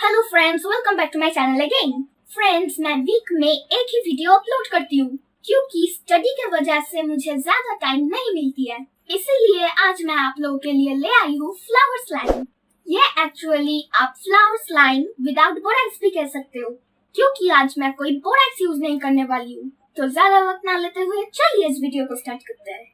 Hello friends, welcome back to my channel again. Friends, मैं week में एक ही video upload करती हूँ क्योंकि स्टडी के वजह से मुझे ज्यादा टाइम नहीं मिलती है। इसीलिए आज मैं आप लोगों के लिए ले आई हूँ फ्लावर स्लाइम। ये एक्चुअली आप फ्लावर स्लाइम विदाउट बोराक्स भी कह सकते हो, क्योंकि आज मैं कोई बोराक्स यूज नहीं करने वाली हूँ। तो ज्यादा वक्त ना लेते हुए चलिए इस वीडियो को स्टार्ट करते हैं।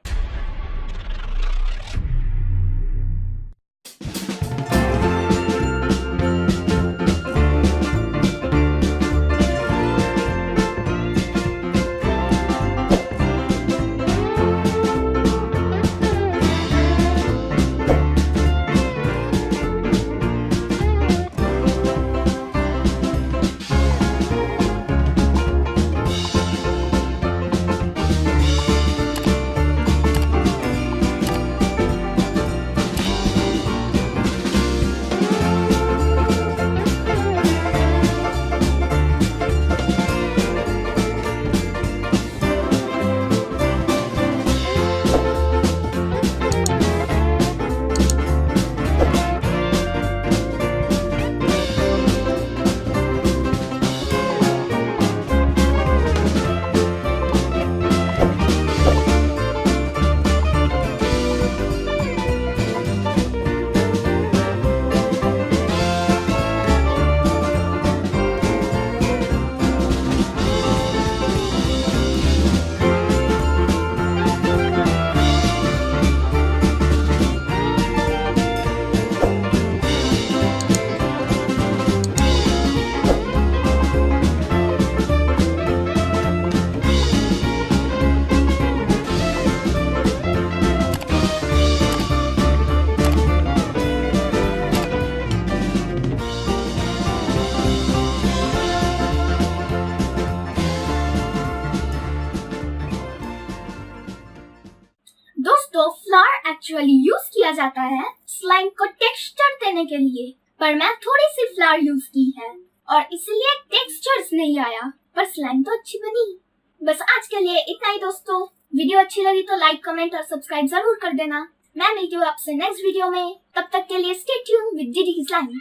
दोस्तों, फ्लावर एक्चुअली यूज किया जाता है स्लाइम को टेक्सचर देने के लिए, पर मैं थोड़ी सी फ्लावर यूज की है और इसलिए टेक्सचर्स नहीं आया, पर स्लाइम तो अच्छी बनी। बस आज के लिए इतना ही दोस्तों। वीडियो अच्छी लगी तो लाइक, कमेंट और सब्सक्राइब जरूर कर देना। मैं मिलती हूँ आपसे नेक्स्ट वीडियो में। तब तक के लिए stay tuned with DD slime.